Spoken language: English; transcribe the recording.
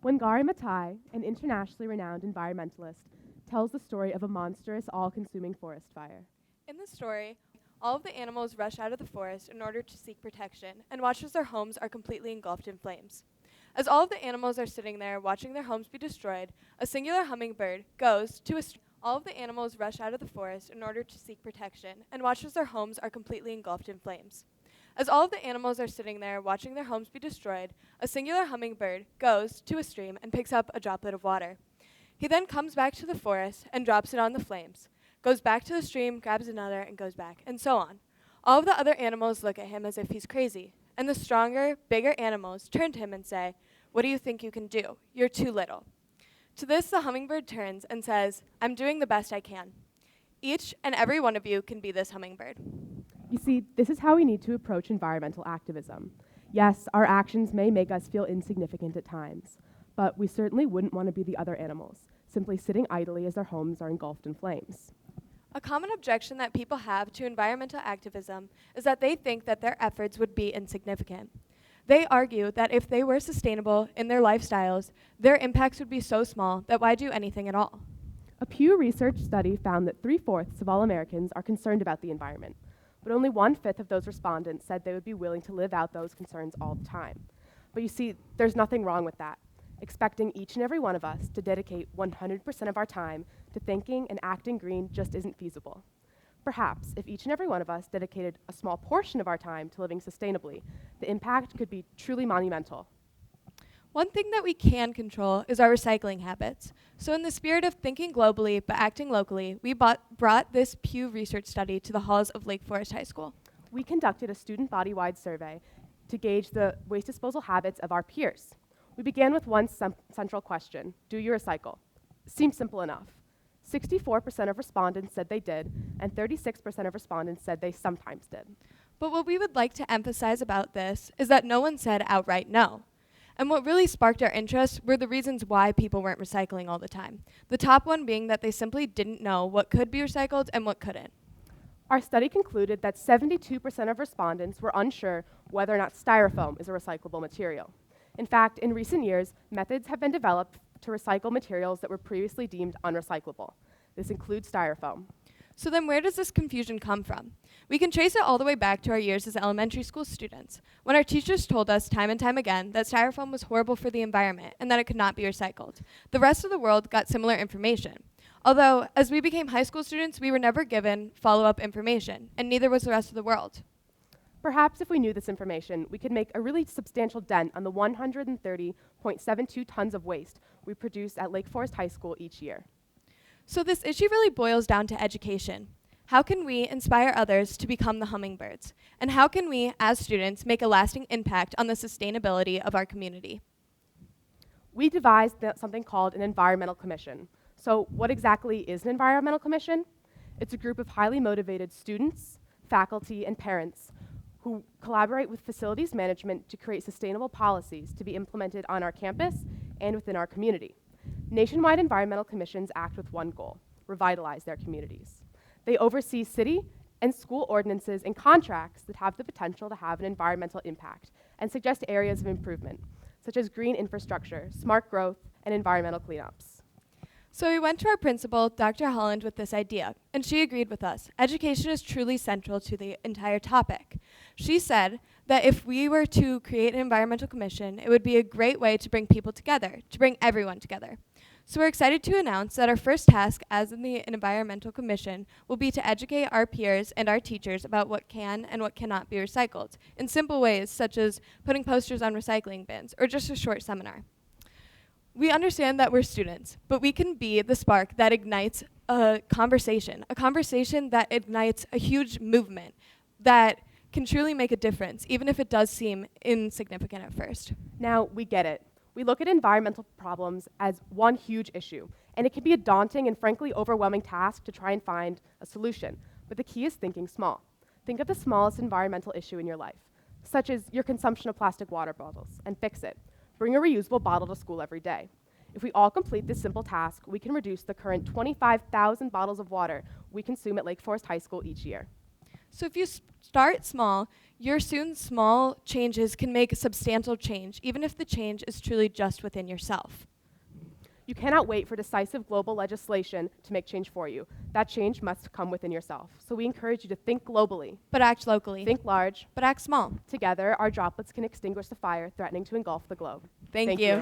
Wangari Maathai, an internationally renowned environmentalist, tells the story of a monstrous, all-consuming forest fire. In the story, all of the animals rush out of the forest in order to seek protection and watch as their homes are completely engulfed in flames. As all of the animals are sitting there watching their homes be destroyed, a singular hummingbird goes to all of the animals rush out of the forest in order to seek protection and watch as their homes are completely engulfed in flames. As all of the animals are sitting there watching their homes be destroyed, a singular hummingbird goes to a stream and picks up a droplet of water. He then comes back to the forest and drops it on the flames, goes back to the stream, grabs another, and goes back, and so on. All of the other animals look at him as if he's crazy, and the stronger, bigger animals turn to him and say, "What do you think you can do? You're too little." To this, the hummingbird turns and says, "I'm doing the best I can. Each and every one of you can be this hummingbird." You see, this is how we need to approach environmental activism. Yes, our actions may make us feel insignificant at times, but we certainly wouldn't want to be the other animals, simply sitting idly as their homes are engulfed in flames. A common objection that people have to environmental activism is that they think that their efforts would be insignificant. They argue that if they were sustainable in their lifestyles, their impacts would be so small that why do anything at all? A Pew Research study found that 3/4 of all Americans are concerned about the environment, but only 1/5 of those respondents said they would be willing to live out those concerns all the time. But you see, there's nothing wrong with that. Expecting each and every one of us to dedicate 100% of our time to thinking and acting green just isn't feasible. Perhaps, if each and every one of us dedicated a small portion of our time to living sustainably, the impact could be truly monumental. One thing that we can control is our recycling habits. So in the spirit of thinking globally but acting locally, we brought this Pew Research study to the halls of Lake Forest High School. We conducted a student body-wide survey to gauge the waste disposal habits of our peers. We began with one central question: do you recycle? Seems simple enough. 64% of respondents said they did, and 36% of respondents said they sometimes did. But what we would like to emphasize about this is that no one said outright no. And what really sparked our interest were the reasons why people weren't recycling all the time. The top one being that they simply didn't know what could be recycled and what couldn't. Our study concluded that 72% of respondents were unsure whether or not styrofoam is a recyclable material. In fact, in recent years, methods have been developed to recycle materials that were previously deemed unrecyclable. This includes styrofoam. So then where does this confusion come from? We can trace it all the way back to our years as elementary school students, when our teachers told us time and time again that styrofoam was horrible for the environment and that it could not be recycled. The rest of the world got similar information. Although, as we became high school students, we were never given follow-up information, and neither was the rest of the world. Perhaps if we knew this information, we could make a really substantial dent on the 130.72 tons of waste we produce at Lake Forest High School each year. So this issue really boils down to education. How can we inspire others to become the hummingbirds? And how can we, as students, make a lasting impact on the sustainability of our community? We devised something called an environmental commission. So what exactly is an environmental commission? It's a group of highly motivated students, faculty, and parents who collaborate with facilities management to create sustainable policies to be implemented on our campus and within our community. Nationwide environmental commissions act with one goal: revitalize their communities. They oversee city and school ordinances and contracts that have the potential to have an environmental impact and suggest areas of improvement, such as green infrastructure, smart growth, and environmental cleanups. So we went to our principal, Dr. Holland, with this idea, and she agreed with us. Education is truly central to the entire topic. She said that if we were to create an environmental commission, it would be a great way to bring people together, to bring everyone together. So we're excited to announce that our first task as in the environmental commission will be to educate our peers and our teachers about what can and what cannot be recycled in simple ways such as putting posters on recycling bins or just a short seminar. We understand that we're students, but we can be the spark that ignites a conversation that ignites a huge movement that can truly make a difference, even if it does seem insignificant at first. Now, we get it. We look at environmental problems as one huge issue, and it can be a daunting and frankly overwhelming task to try and find a solution. But the key is thinking small. Think of the smallest environmental issue in your life, such as your consumption of plastic water bottles, and fix it. Bring a reusable bottle to school every day. If we all complete this simple task, we can reduce the current 25,000 bottles of water we consume at Lake Forest High School each year. So if you start small, your soon small changes can make a substantial change, even if the change is truly just within yourself. You cannot wait for decisive global legislation to make change for you. That change must come within yourself. So we encourage you to think globally, But act locally. think large. But act small. Together, our droplets can extinguish the fire threatening to engulf the globe. Thank you.